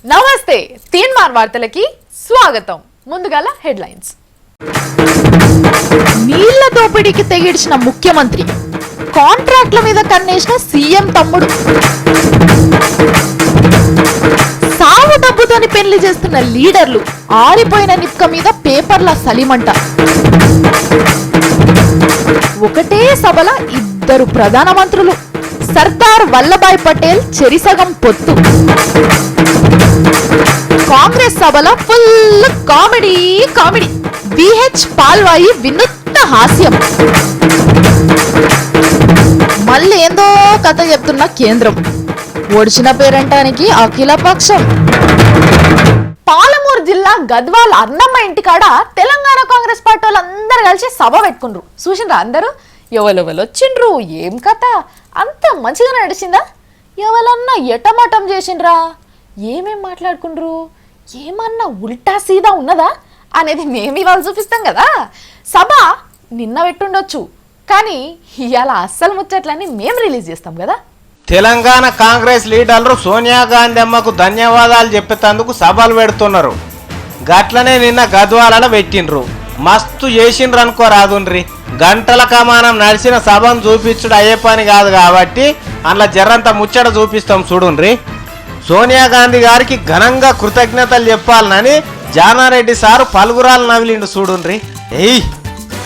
నమస్తే తీన్మార్ వార్తలకి స్వాగతం. ముందుగాల హెడ్లైన్స్. నీళ్ల దోపిడీకి తెగిడిచిన ముఖ్యమంత్రి, కాంట్రాక్ట్ల మీద కన్నేసిన సీఎం తమ్ముడు, సాగు డబ్బుతోని పెళ్లి చేస్తున్న లీడర్లు, ఆరిపోయిన నిప్క మీద పేపర్ల సలిమంట, ఒకటే సభల ఇద్దరు ప్రధానమంత్రులు, సర్దార్ వల్లభాయ్ పటేల్ చెరిసగం పొత్తు, కాంగ్రెస్ సభల full comedy comedy, BH Palvai వినూత్న హాస్యం, మళ్ళీ ఏందో కథ చెప్తున్న కేంద్రం, ఓడిచిన పేరంటానికి అఖిల పక్షం. పాలమూరు జిల్లా గద్వాల్ అన్నమ్మ ఇంటికాడ తెలంగాణ కాంగ్రెస్ పార్టీ వాళ్ళందరూ కలిసి సభ పెట్టుకుండ్రు. చూసిండ్రా అందరూ? ఎవరెవరు వచ్చిండ్రు, ఏం కథ, అంత మంచిగా నడిచిందా? ఎవరన్నా ఎటమటం చేసిండ్రా, ఏమేం మాట్లాడుకుండ్రు, ఏమన్నా ఉల్టా సీదా ఉన్నదా అనేది మేము ఇవాళ చూపిస్తాం కదా. సభ నిన్న పెట్టుండొచ్చు, కానీ ఇవాళ అస్సలు ముచ్చట్లన్నీ మేము రిలీజ్ చేస్తాం కదా. తెలంగాణ కాంగ్రెస్ లీడర్లు సోనియా గాంధీ అమ్మకు ధన్యవాదాలు చెప్పేందుకు సభలు పెడుతున్నారు. గట్లనే నిన్న గద్వాలలో పెట్టిండ్రు. మస్తు చేసిండ్రు అనుకో రాదుండ్రి. గంటల కమానం నడిచిన సభను చూపించుడు అయ్యే పని కాదు కాబట్టి అందులో జర్రంత ముచ్చట చూపిస్తాం చూడుండ్రి. సోనియా గాంధీ గారికి ఘనంగా కృతజ్ఞతలు చెప్పాలని జానారెడ్డి సారు పలుగురాలు నవిలిండు చూడుండ్రి.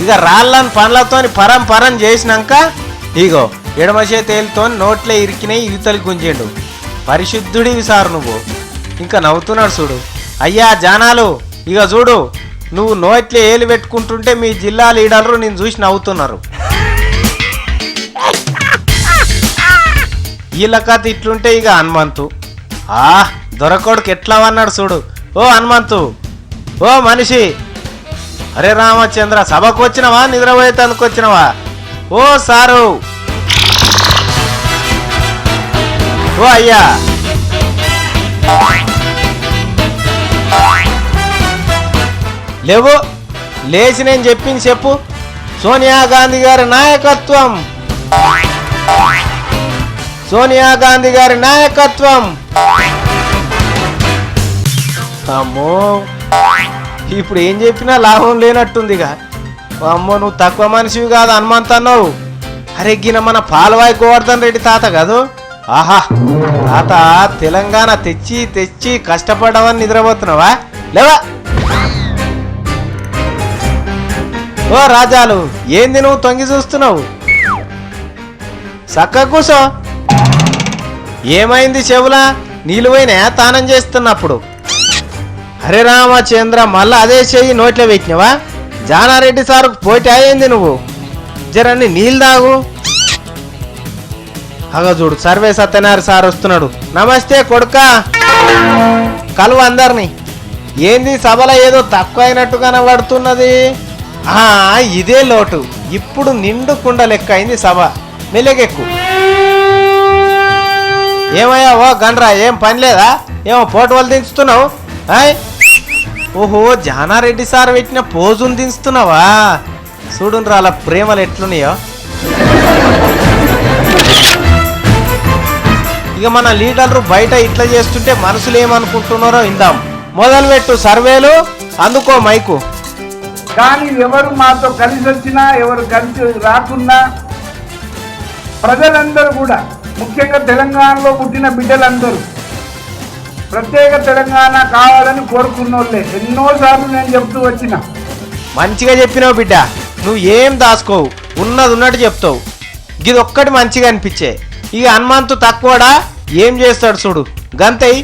ఇక రాళ్ళని పండ్లతోని పరం చేసినాక ఇగో ఎడమ చేతితో నోట్లే ఇరికినాయి, ఇవతలి గుంజిండు. పరిశుద్ధుడివి సారు నువ్వు. ఇంకా నవ్వుతున్నాడు చూడు. అయ్యా జానాలు, ఇక చూడు, నువ్వు నోట్లే ఏలు పెట్టుకుంటుంటే మీ జిల్లా లీడర్లు నేను చూసి నవ్వుతున్నారు. వీళ్ళ కథ ఇట్లుంటే ఇక హనుమంతు దొరకొడుకు ఎట్లా అన్నాడు చూడు. ఓ హనుమంతు, ఓ మనిషి, అరే రామచంద్ర, సభకు వచ్చినవా నిద్రపోయేందుకు వచ్చినవా? ఓ సారు, ఓ అయ్యా, లేవు లేచి నేను చెప్పింది చెప్పు. సోనియా గాంధీ గారి నాయకత్వం, సోనియా గాంధీ గారి నాయకత్వం. అమ్మో, ఇప్పుడు ఏం చెప్పినా లాభం లేనట్టుందిగా. అమ్మో, నువ్వు తక్కువ మనిషివి కాదు హనుమంత్ అన్నావు. అరే గిన మన పాల్వాయి గోవర్ధన్ రెడ్డి తాత కాదు? ఆహా తాత, తెలంగాణ తెచ్చి తెచ్చి కష్టపడ్డావని నిద్రపోతున్నావా? లేవా? ఓ రాజాలు, ఏంది నువ్వు తొంగి చూస్తున్నావు? చక్కగా కూసో. ఏమైంది చెవులా? నీళ్ళు పోయినా తానం చేస్తున్నప్పుడు? హరే రామచంద్ర, మళ్ళా అదే చెయ్యి నోట్లో పెట్టినవా? జానారెడ్డి సారుకు పోటీ అయింది నువ్వు. జరన్ని నీళ్ళు తాగు. అగ చూడు, సర్వే సత్యనారాయణ సార్ వస్తున్నాడు. నమస్తే కొడుకా, కలువ అందరినీ. ఏంది సభలో ఏదో తక్కువ అయినట్టు కనబడుతున్నది? ఇదే లోటు. ఇప్పుడు నిండు కుండ లెక్క అయింది సభ. మెల్లగెక్కు. ఏమయ్యా ఓ గండ్రా, ఏం పని లేదా? ఏమో ఫోటోలు దించుతున్నావు? ఓహో, జానారెడ్డి సార్ పెట్టిన పోజును దించుతున్నావా? చూడుండ్రా అలా ప్రేమలు ఎట్లున్నాయో. ఇక మన లీడర్లు బయట ఇట్లా చేస్తుంటే మనసులు ఏమనుకుంటున్నారో ఇందాం. మొదలు పెట్టు సర్వేలు, అందుకో మైకు. కానీ ఎవరు మాతో కలిసి వచ్చినా, ఎవరు కలిసి రాకున్నా, ప్రజలందరూ కూడా, ముఖ్యంగా తెలంగాణలో పుట్టిన బిడ్డలందరూ ప్రత్యేక తెలంగాణ కావాలని కోరుకున్నోళ్ళే. ఎన్నోసార్లు నేను చెప్తూ వచ్చిన. మంచిగా చెప్పినావు బిడ్డ, నువ్వు ఏం దాసుకోవు, ఉన్నది ఉన్నట్టు చెప్తావు. ఇది ఒక్కటి మంచిగా అనిపించే. ఇక హనుమంతు తక్కువడా, ఏం చేస్తాడు చూడు. గంతయ్య,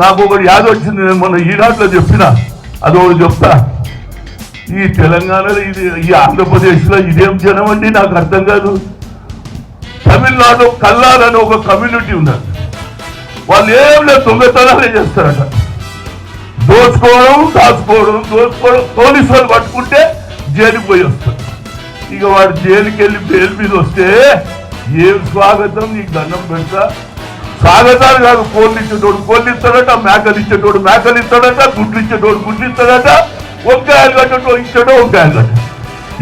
నాకు ఒకటి యాద వచ్చింది. నేను మొన్న ఈనాట్లో చెప్పిన, అది ఒకటి చెప్తా. ఈ తెలంగాణలో ఇది, ఈ ఆంధ్రప్రదేశ్లో ఇదేం జనం అండి నాకు అర్థం కాదు. తమిళనాడు కల్లాలని ఒక కమ్యూనిటీ ఉన్నారు. వాళ్ళు ఏం లేదు, దొంగతనాలే చేస్తారట. దోచుకోవడం, దాచుకోవడం, పోలీసు వాళ్ళు పట్టుకుంటే జైలుకి పోయి వస్తారు. ఇక వాడు జైలుకి వెళ్ళి బెయిల్ మీద వస్తే ఏం స్వాగతం, నీకు దండం పెడతా. స్వాగతాలు కాదు, కోళ్ళు ఇచ్చేటోడు కోళ్ళు ఇస్తాడట, మేకలు ఇచ్చేటోడు మేకలు ఇస్తాడట, గుడ్లు ఇచ్చేటోడు గుడ్లు ఇస్తాడట, వంకాయలు కట్టడం ఇచ్చాడో వంకాయలు కట్ట.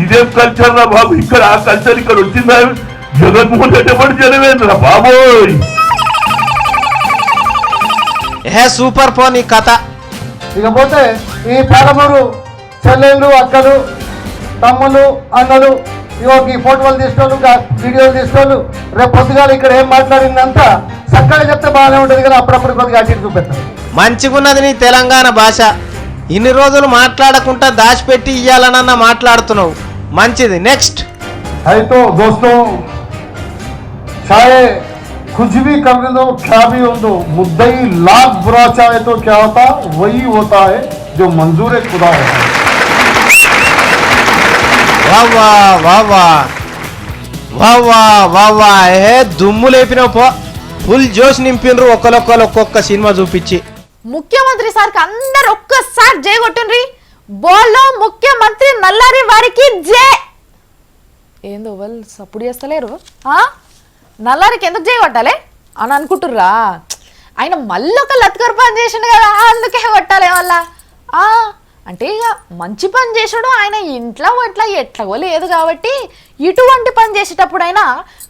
ఇదేం కల్చర్ రా బాబు? ఇక్కడ ఆ కల్చర్ ఇక్కడ వచ్చిందా? జగన్మోహన్ రెడ్డి పడి జనమేంద్రా బాబోయ్. సూపర్ పో నీ కథ. ఇకపోతే ఈ పాలమూరు చెల్లెళ్ళు అక్కలు తమ్ముళ్ళు అన్నలు ఈ ఫోటోలు తీసుకోళ్ళు వీడియోలు తీసుకోళ్ళు రేపు పొద్దుగాల ఇక్కడ ఏం మాట్లాడిందంతా చక్కగా చెప్తే బాగానే ఉంటుంది కదా, అప్పుడప్పుడు కొద్దిగా అటు చూపెడతారు. మంచిగున్నది నీ తెలంగాణ భాష. ఇన్ని రోజులు మాట్లాడకుండా దాచిపెట్టి ఇయ్యాలనన్న మాట్లాడుతున్నావు, మంచిది. నెక్స్ట్. है तो दोस्तों चाहे कुछ भी करने दो क्या भी हो दो, मुद्दई लाख बुरा चाहे तो क्या होता वही होता है जो मंजूर खुदा होता है. వావా వావా వావా వావా దుమ్ము లేపినావు పో. ఫుల్ జోష్ నింపినరు ఒకరొకరు ఒక్కొక్క సినిమా చూపించి. ముఖ్యమంత్రి సార్కి అందరు ఒక్కసారి జై కొట్టుండ్రి. బోలో ముఖ్యమంత్రి నల్లారి వారికి జై. ఏందో వాళ్ళు సప్పుడు చేస్తలేరు. నల్లారికి ఎందుకు జై కొట్టాలి అని అనుకుంటుర్రా? ఆయన మళ్ళీ ఒక లత్కర్ పని చేసిండు కదా, అందుకే కొట్టాలి వాళ్ళ. అంటే ఇక మంచి పని చేసుడు ఆయన ఇంట్లో అట్లా ఎట్లాగో లేదు కాబట్టి ఇటువంటి పని చేసేటప్పుడైనా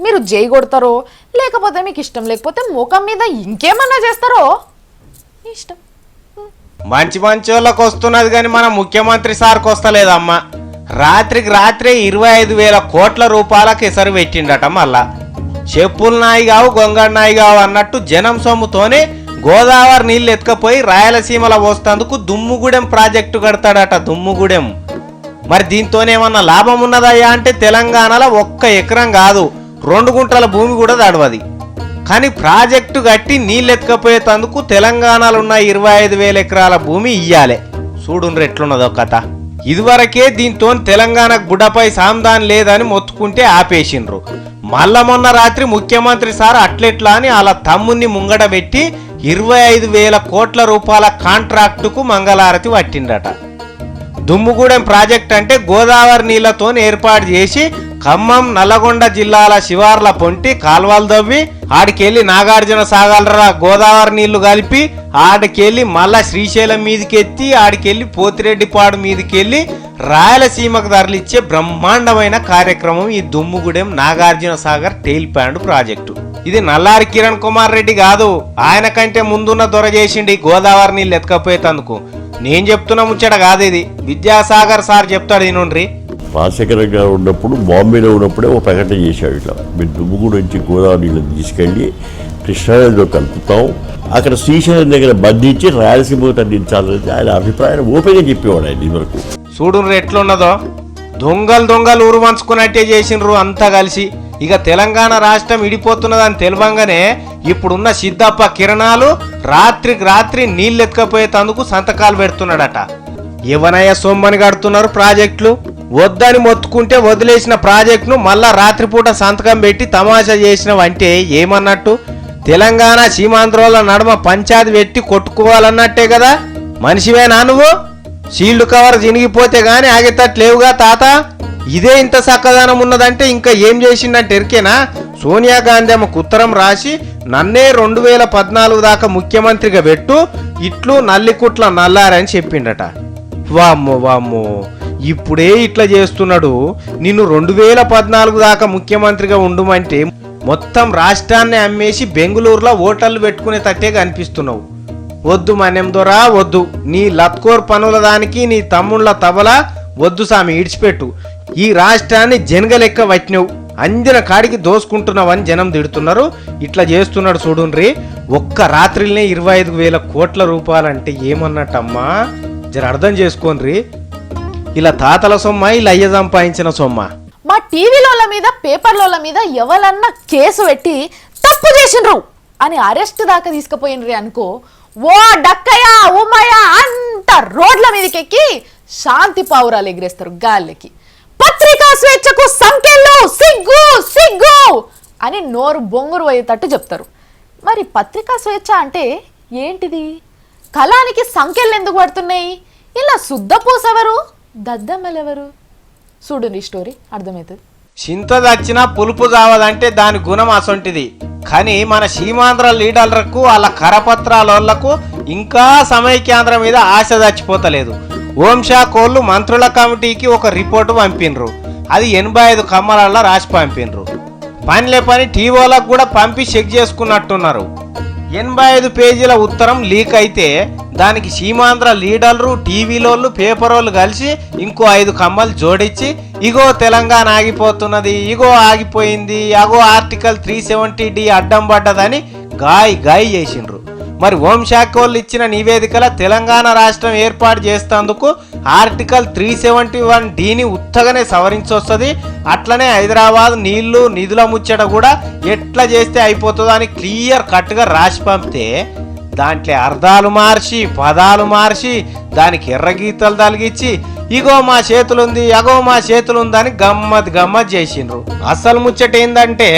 మీరు జై కొడతారో లేకపోతే మీకు ఇష్టం లేకపోతే ముఖం మీద ఇంకేమన్నా చేస్తారో ఇష్టం. మంచి మంచి వాళ్ళకి వస్తున్నది కానీ మన ముఖ్యమంత్రి సార్కి వస్తలేదమ్మా. రాత్రికి రాత్రే 25,000 కోట్ల రూపాయలకు ఎసరు పెట్టిండట. మళ్ళా చెప్పులు నాయి కావు గొంగళ నాయి కావు అన్నట్టు జనం సొమ్ముతోనే గోదావరి నీళ్ళు ఎత్తుకపోయి రాయలసీమలో పోస్తందుకు దుమ్ముగూడెం ప్రాజెక్టు కడతాడట. దుమ్ముగూడెం. మరి దీంతోనేమన్నా లాభం ఉన్నదయ్యా అంటే తెలంగాణలో 1 ఎకరం కాదు 2 గుంటల భూమి కూడా దడవది. కానీ ప్రాజెక్టు కట్టి నీళ్ళు ఎత్తుకపోయేందుకు తెలంగాణలో ఉన్న 25,000 ఎకరాల భూమి ఇయ్యాలే. చూడుండ్రు ఎట్లున్నదో కథ. ఇదివరకే దీంతో తెలంగాణకు బుడపై సాందాన్ లేదని మొత్తుకుంటే ఆపేసిండ్రు. మళ్ళా మొన్న రాత్రి ముఖ్యమంత్రి సార్ అట్లెట్లా అని అలా తమ్ముని ముంగట పెట్టి 25,000 కోట్ల రూపాయల కాంట్రాక్టుకు మంగళారతి పట్టిండట. దుమ్ముగూడెం ప్రాజెక్ట్ అంటే గోదావరి నీళ్లతో ఏర్పాటు చేసి ఖమ్మం నల్లగొండ జిల్లాల శివార్ల పొంటి కాల్వలు దవ్వి ఆడికెళ్ళి నాగార్జున సాగర గోదావరి నీళ్లు కలిపి ఆడికెళ్ళి మళ్ళా శ్రీశైలం మీదకెత్తి ఆడికెళ్ళి పోతిరెడ్డిపాడు మీదకెళ్ళి రాయలసీమకు తరలిచ్చే బ్రహ్మాండమైన కార్యక్రమం ఈ దుమ్ముగూడెం నాగార్జున సాగర్ టెయిల్ ప్యాండ్ ప్రాజెక్టు. ఇది నల్లారి కిరణ్ కుమార్ రెడ్డి కాదు, ఆయన కంటే ముందున్న దొర చేసిండి గోదావరి నీళ్ళు ఎత్తుకపోయేందుకు. నేను చెప్తున్న ముచ్చట కాదు ఇది, విద్యాసాగర్ సార్ చెప్తాడు. ఈనుండ్రి. రాజశేఖర గారు ఉన్నప్పుడు బాంబేలో ఉన్నప్పుడే ఒక ప్రకటన చేశాడు, ఇట్లా మీరు దుమ్ముగూడెం నుంచి గోదావరి నీళ్ళని తీసుకెళ్ళి కృష్ణానదిలో కలుపుతాం, అక్కడ శ్రీశైలం దగ్గర బంధించి రాయలసీమకు అందించాలని ఆయన అభిప్రాయం ఓపెన్గా చెప్పేవాడు ఆయన ఇదివరకు. చూడుండ్రు ఎట్లున్నదో. దొంగలు ఊరు మంచుకున్నట్టే చేసిండ్రు అంతా కలిసి. ఇక తెలంగాణ రాష్ట్రం ఇడిపోతున్నదని తెలవంగానే ఇప్పుడున్న సిద్ధప్ప కిరణాలు రాత్రికి రాత్రి నీళ్ళు ఎత్తుకపోయేందుకు సంతకాలు పెడుతున్నాడట. ఎవనయ్య సొమ్మని కడుతున్నారు ప్రాజెక్టులు. వద్దని మొత్తుకుంటే వదిలేసిన ప్రాజెక్టును మళ్ళా రాత్రిపూట సంతకం పెట్టి తమాషా చేసినవంటే ఏమన్నట్టు? తెలంగాణ సీమాంధ్రోల నడుమ పంచాయతీ పెట్టి కొట్టుకోవాలన్నట్టే కదా. మనిషివేనా నువ్వు? షీల్డ్ కవర్ చినిగిపోతే గాని ఆగేటట్లేవుగా తాత. ఇదే ఇంత చక్కదనం ఉన్నదంటే ఇంకా ఏం చేసిందంటే ఎరికేనా? సోనియా గాంధీ అమ్మకు ఉత్తరం రాసి నన్నే 2014 దాకా ముఖ్యమంత్రిగా పెట్టు, ఇట్లు నల్లికుట్ల నల్లారని చెప్పిండట. వామ్మో వామ్మో, ఇప్పుడే ఇట్లా చేస్తున్నాడు. నిన్ను 2014 దాకా ముఖ్యమంత్రిగా ఉండుమంటే మొత్తం రాష్ట్రాన్ని అమ్మేసి బెంగళూరులో హోటళ్లు పెట్టుకునే తట్టే కనిపిస్తున్నావు. వద్దు మన్యం దొరా వద్దు. నీ లత్కోర్ పనుల దానికి నీ తమ్ముళ్ళ తబల వద్దు సామి, ఇడిచిపెట్టు. ఈ రాష్ట్రాన్ని జనగలెక్క వట్టినవు, అందిన కాడికి దోసుకుంటున్నావని జనం తిడుతున్నారు. ఇట్లా చేస్తున్నాడు చూడుండ్రి. ఒక్క రాత్రిలోనే 25,000 కోట్ల రూపాయలంటే ఏమన్నట్టమ్మా? జర అర్థం చేసుకోండి. ఇలా తాతల సొమ్మ, ఇలా అయ్య సంపాదించిన సొమ్మ. మా టీవీలోల మీద పేపర్లోల మీద ఎవరన్నా కేసు పెట్టి తప్పు చేసిండ్రు అని అరెస్ట్ దాకా తీసుకుపోయినరి అనుకో, ఓ డక్కయ్య ఉమ్మయ్య అంత రోడ్ల మీదకి ఎక్కి శాంతి పావురాలు ఎగిరేస్తారు గాలికి. పత్రికా స్వేచ్ఛకు సంఖ్యలు సిగ్గు సిగ్గు అని నోరు బొంగురు అయ్యేటట్టు చెప్తారు. మరి పత్రికా స్వేచ్ఛ అంటే ఏంటిది? కళానికి సంఖ్యలు ఎందుకు పడుతున్నాయి? ఇలా శుద్ధపూసెవరు, దద్దమ్మలెవరు? చూడు నీ స్టోరీ అర్థమవుతుంది. చింత దచ్చినా పులుపు జావదంటే దాని గుణం అసొంటిది. కానీ మన సీమాంధ్ర లీడర్లకు వాళ్ళ కరపత్రాలకు ఇంకా సమైక్యాంధ్ర మీద ఆశ చచ్చిపోతలేదు. హోంశాఖోళ్ళు మంత్రుల కమిటీకి ఒక రిపోర్టు పంపినరు. అది 85 కమ్మలల్లో రాసి పంపినరు. పనిలే పని టీవోలకు కూడా పంపి చెక్ చేసుకున్నట్టున్నారు. 85 పేజీల ఉత్తరం లీక్ అయితే దానికి సీమాంధ్ర లీడర్లు టీవీలోళ్ళు పేపరోళ్ళు కలిసి ఇంకో 5 కమ్మలు జోడించి ఇగో తెలంగాణ ఆగిపోతున్నది, ఇగో ఆగిపోయింది, అగో ఆర్టికల్ 370D అడ్డం పడ్డదని గాయి చేసిండ్రు. మరి హోంశాఖ వాళ్ళు ఇచ్చిన నివేదికల తెలంగాణ రాష్ట్రం ఏర్పాటు చేసేందుకు ఆర్టికల్ 371Dని ఉత్తగానే సవరించొస్తుంది, అట్లనే హైదరాబాద్ నీళ్లు నిధుల ముచ్చట కూడా ఎట్లా చేస్తే అయిపోతుందో అని క్లియర్ కట్గా రాసి పంపితే దాంట్లో అర్థాలు మార్చి పదాలు మార్చి దానికి ఎర్రగీతలు తలిగించి ఇగో మా చేతులుంది అగో మా చేతులుందని గమ్మత్ చేసిండ్రు. అసలు ముచ్చట ఏందంటే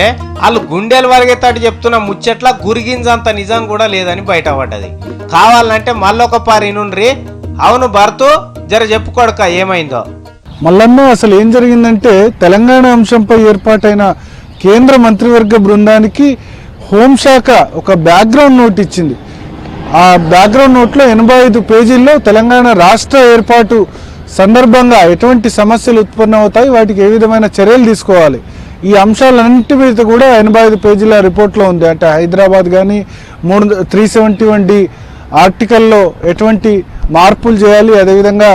వాళ్ళు గుండెలు వరిగేటట్టు చెప్తున్న ముచ్చట్ల గురిగింజంత నిజం కూడా లేదని బయటపడ్డది. కావాలంటే మళ్ళొక పారి నుండ్రి. అవును భర్తూ జర చెప్పుకోడుక ఏమైందో. మల్లన్న అసలు ఏం జరిగిందంటే తెలంగాణ అంశంపై ఏర్పాటైన కేంద్ర మంత్రివర్గ బృందానికి హోంశాఖ ఒక బ్యాక్గ్రౌండ్ నోట్ ఇచ్చింది. ఆ బ్యాక్గ్రౌండ్ నోట్లో 85 పేజీల్లో తెలంగాణ రాష్ట్ర ఏర్పాటు సందర్భంగా ఎటువంటి సమస్యలు ఉత్పన్నమవుతాయి, వాటికి ఏ విధమైన చర్యలు తీసుకోవాలి, ఈ అంశాలన్నింటి మీద కూడా 85 పేజీల రిపోర్ట్లో ఉంది. అంటే హైదరాబాద్ కానీ 371D ఆర్టికల్లో ఎటువంటి మార్పులు చేయాలి, అదేవిధంగా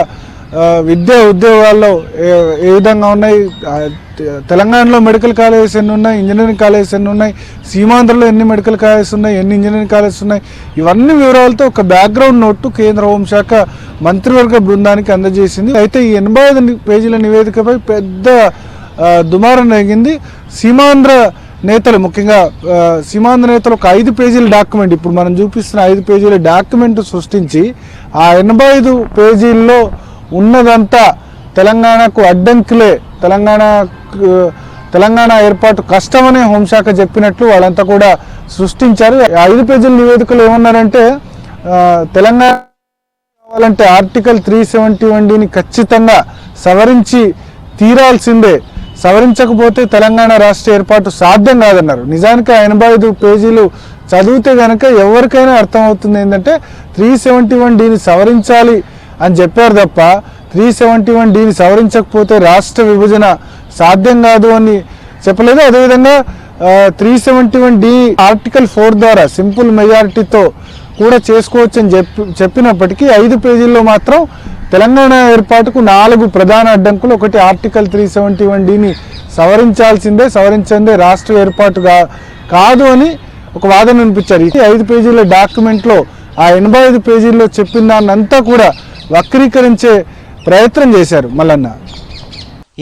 విద్యా ఉద్యోగాల్లో ఏ విధంగా ఉన్నాయి, తెలంగాణలో మెడికల్ కాలేజెస్ ఎన్ని ఉన్నాయి, ఇంజనీరింగ్ కాలేజెస్ ఎన్ని ఉన్నాయి, సీమాంధ్రలో ఎన్ని మెడికల్ కాలేజెస్ ఉన్నాయి, ఎన్ని ఇంజనీరింగ్ కాలేజెస్ ఉన్నాయి, ఇవన్నీ వివరాలతో ఒక బ్యాక్గ్రౌండ్ నోటు కేంద్ర హోంశాఖ మంత్రివర్గ బృందానికి అందజేసింది. అయితే ఈ 85 పేజీల నివేదికపై పెద్ద దుమారం జరిగింది. సీమాంధ్ర నేతలు, ముఖ్యంగా సీమాంధ్ర నేతలు ఒక 5 పేజీల డాక్యుమెంట్, ఇప్పుడు మనం చూపిస్తున్న 5 పేజీల డాక్యుమెంట్ సృష్టించి ఆ 85 పేజీల్లో ఉన్నదంతా తెలంగాణకు అడ్డంకులే, తెలంగాణ ఏర్పాటు కష్టమనే హోంశాఖ చెప్పినట్లు వాళ్ళంతా కూడా సృష్టించారు. 5 పేజీల నివేదికలు ఏమన్నారంటే తెలంగాణ కావాలంటే ఆర్టికల్ 371Dని ఖచ్చితంగా సవరించి తీరాల్సిందే, సవరించకపోతే తెలంగాణ రాష్ట్ర ఏర్పాటు సాధ్యం కాదన్నారు. నిజానికి 85 పేజీలు చదివితే కనుక ఎవరికైనా అర్థమవుతుంది ఏంటంటే 371Dని సవరించాలి అని చెప్పారు తప్ప 371Dని సవరించకపోతే రాష్ట్ర విభజన సాధ్యం కాదు అని చెప్పలేదు. అదేవిధంగా 371D ఆర్టికల్ 4 ద్వారా సింపుల్ మెజారిటీతో కూడా చేసుకోవచ్చు అని చెప్పినప్పటికీ 5 పేజీల్లో మాత్రం తెలంగాణ ఏర్పాటుకు 4 ప్రధాన అడ్డంకులు. ఒకటి ఆర్టికల్ 371Dని సవరించందే రాష్ట్ర ఏర్పాటు కాదు అని ఒక వాదన వినిపించారు. ఈ 5 పేజీల డాక్యుమెంట్లో ఆ 85 పేజీల్లో చెప్పిన దాన్నంతా కూడా వక్రీకరించే ప్రయత్నం చేశారు మల్లన్న.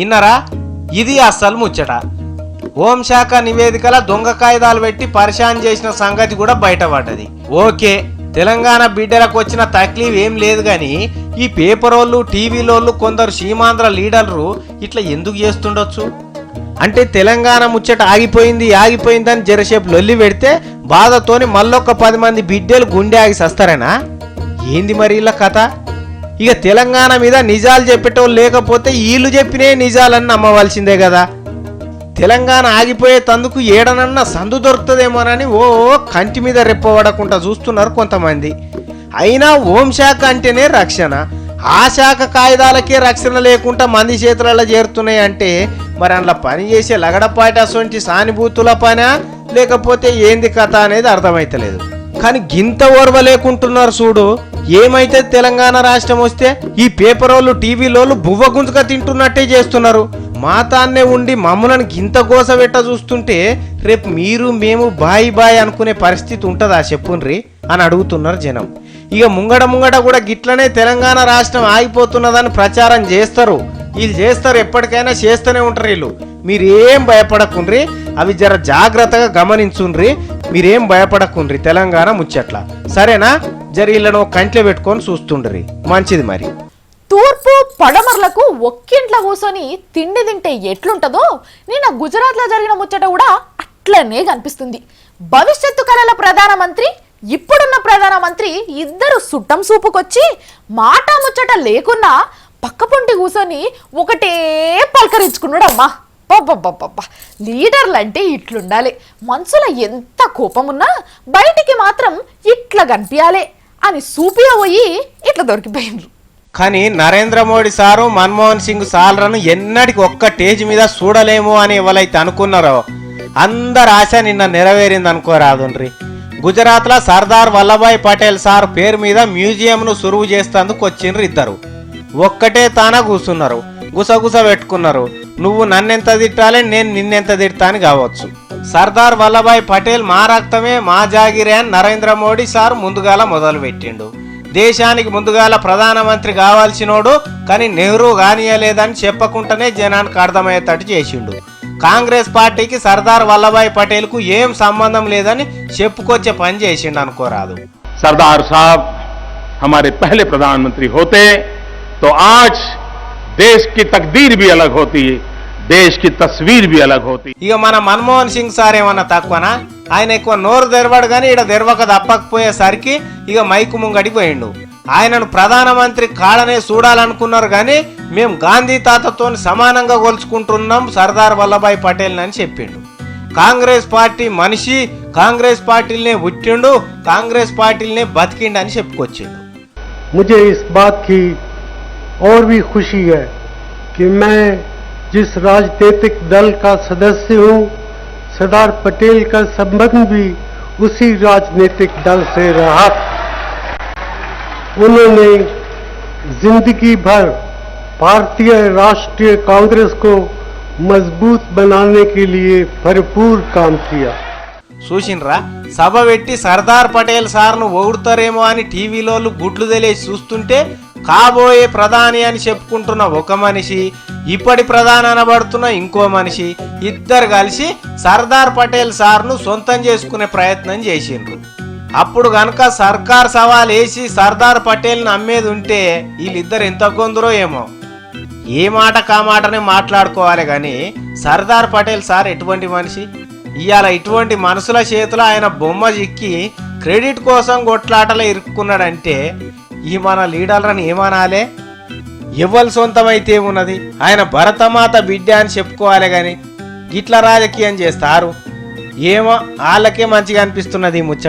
ఇన్నరా, ఇది అస్సలు ముచ్చట. హోంశాఖ నివేదికల దొంగ కాయిదాలు పెట్టి పరిశాన్ చేసిన సంగతి కూడా బయటపడ్డది. ఓకే, తెలంగాణ బిడ్డలకు వచ్చిన తక్లీఫ్ ఏం లేదు కానీ ఈ పేపరోళ్ళు టీవీలోళ్ళు కొందరు సీమాంధ్ర లీడర్లు ఇట్లా ఎందుకు చేస్తుండొచ్చు? అంటే తెలంగాణ ముచ్చట ఆగిపోయిందని జరసేపు లొల్లి పెడితే బాధతోని మళ్ళొక్క 10 మంది బిడ్డలు గుండె ఆగి సస్తారేనా? ఏంది మరి ఇలా కథ? ఇక తెలంగాణ మీద నిజాలు చెప్పేటోళ్ళు లేకపోతే వీళ్ళు చెప్పినే నిజాలని నమ్మవలసిందే కదా. తెలంగాణ ఆగిపోయే తందుకు ఏడనన్నా సందు దొరుకుతుందేమోనని కంటి మీద రెప్పబడకుండా చూస్తున్నారు కొంతమంది. అయినా హోంశాఖ అంటేనే రక్షణ, ఆ శాఖ కాయిదాలకే రక్షణ లేకుండా మంది చేతులలో చేరుతున్నాయి అంటే మరి అందులో పని చేసే లగడపాటి అసొంటి సానుభూతుల పనా లేకపోతే ఏంది కథ అనేది అర్థమైతలేదు. కానీ గింత ఓర్వ లేకుంటున్నారు చూడు. ఏమైతే తెలంగాణ రాష్ట్రం వస్తే ఈ పేపరోళ్ళు టీవీలోళ్ళు బువ్వ గుంజుక తింటున్నట్టే చేస్తున్నారు. మాతాన్నే ఉండి మమ్మల్ని గింత గోసబెట్ట చూస్తుంటే రేపు మీరు మేము బాయ్ అనుకునే పరిస్థితి ఉంటుందా చెప్పుండ్రి అని అడుగుతున్నారు జనం. ఇక ముంగడ కూడా గిట్లనే తెలంగాణ రాష్ట్రం ఆగిపోతున్నదని ప్రచారం చేస్తారు. వీళ్ళు చేస్తారు, ఎప్పటికైనా చేస్తూనే ఉంటారు వీళ్ళు. మీరేం భయపడకుండ్రి, అవి జర జాగ్రత్తగా గమనించుండ్రి, మీరేం భయపడకుండ్రి తెలంగాణ ముచ్చట్ల, సరేనా? జర వీళ్ళను కంట్లో పెట్టుకొని చూస్తుండ్రి, మంచిది. మరి తూర్పు పడమర్లకు ఒక్కింట్లో కూర్చొని తిండి తింటే ఎట్లుంటదో నిన్న గుజరాత్లో జరిగిన ముచ్చట కూడా అట్లనే కనిపిస్తుంది. భవిష్యత్తు కళల ప్రధానమంత్రి, ఇప్పుడున్న ప్రధానమంత్రి ఇద్దరు సుట్టం సూపుకొచ్చి మాట ముచ్చట లేకున్నా పక్కపొంటి కూర్చొని ఒకటే పలకరించుకున్నాడమ్మా. పబ్బబ్బబ్బబ్బా, లీడర్లంటే ఇట్లుండాలి, మనసులో ఎంత కోపమున్నా బయటికి మాత్రం ఇట్లా కనిపించాలి అని సూపియా పోయి ఇట్లా దొరికిపోయినరు. కానీ నరేంద్ర మోడీ సారు మన్మోహన్ సింగ్ సార్లను ఎన్నటికి ఒక్క స్టేజ్ మీద చూడలేము అని ఎవరైతే అనుకున్నారో అందరు ఆశ నిన్న నెరవేరింది అనుకోరాదుండ్రి. గుజరాత్లో సర్దార్ వల్లభాయ్ పటేల్ సార్ పేరు మీద మ్యూజియంను సురువు చేస్తేందుకు వచ్చిండ్రు ఇద్దరు. ఒక్కటే తాన కూర్చున్నారు, గుసగుస పెట్టుకున్నారు. నువ్వు నన్నెంత తిట్టాలి, నేను నిన్నెంత తిడతాను కావచ్చు. సర్దార్ వల్లభాయ్ పటేల్ మా రక్తమే మా జాగిరే అని నరేంద్ర మోడీ సార్ ముందుగాల మొదలు పెట్టిండు. దేశానికి ముందుగాల ప్రధానమంత్రి కావాల్సినోడు, కానీ నెహ్రూ కానియలేదని చెప్పకుండానే జనానికి అర్థమయ్యేటట్టు చేసిండు. కాంగ్రెస్ పార్టీకి సర్దార్ వల్లభాయ్ పటేల్కు ఏం సంబంధం లేదని చెప్పుకొచ్చే పని చేసిండు అనుకోరాదు. सरदार साहब हमारे पहले प्रधानमंत्री होते तो आज देश की तकदीर भी अलग होती, देश की तस्वीर भी अलग होती. ఇక మన మన్మోహన్ సింగ్ సార్ ఏమన్నా తక్కువనా? ఆయన ఎక్కువ నోరు తెరవడు, కానీ ఇక్కడ తెరవక తప్పకపోయేసరికి ఇక మైకు ముంగడికి పోయిండు. ఆయనను ప్రధానమంత్రి కాడనే చూడాలనుకున్నారు, కానీ మేము గాంధీ తాతతో సమానంగా కొలుచుకుంటున్నాం సర్దార్ వల్లభాయ్ పటేల్ అని చెప్పిండు. కాంగ్రెస్ పార్టీ మనిషి, కాంగ్రెస్ పార్టీలనే పుట్టిండు, కాంగ్రెస్ పార్టీలనే బతికిండు అని చెప్పుకొచ్చిండు. मुझे इस बात की और भी खुशी है कि मैं जिस राजनीतिक दल का सदस्य हूँ, सरदार पटेल का संबंध भी उसी राजनीतिक दल से रहा. उन्होंने जिंदगी भर भारतीय राष्ट्रीय कांग्रेस को मजबूत बनाने के लिए भरपूर काम किया. చూసిండ్రా, సభ పెట్టి సర్దార్ పటేల్ సార్ను పొగుడుతారేమో అని టీవీలో గుడ్లు తెలిసి చూస్తుంటే కాబోయే ప్రధాని అని చెప్పుకుంటున్న ఒక మనిషి, ఇప్పటి ప్రధాని అనబడుతున్న ఇంకో మనిషి, ఇద్దరు కలిసి సర్దార్ పటేల్ సార్ను సొంతం చేసుకునే ప్రయత్నం చేసిండ్రు. అప్పుడు గనక సర్కార్ సవాల్ వేసి సర్దార్ పటేల్ని అమ్మేది ఉంటే వీళ్ళిద్దరు ఎంత కొందరో ఏమో. ఏ మాట కామాటనే మాట్లాడుకోవాలి, కానీ సర్దార్ పటేల్ సార్ ఎటువంటి మనిషి? ఇవాళ ఇటువంటి మనుషుల చేతిలో ఆయన బొమ్మ చిక్కి క్రెడిట్ కోసం కొట్లాటలో ఇరుక్కున్నాడంటే ఈ మన లీడర్లను ఏమనాలే? ఎవ్వరు సొంతమైతే ఉన్నది, ఆయన భరతమాత బిడ్డ అని చెప్పుకోవాలి, కానీ ఇట్లా రాజకీయం చేస్తారు. ఏమో వాళ్ళకే మంచిగా అనిపిస్తున్నది ఈ ముచ్చట.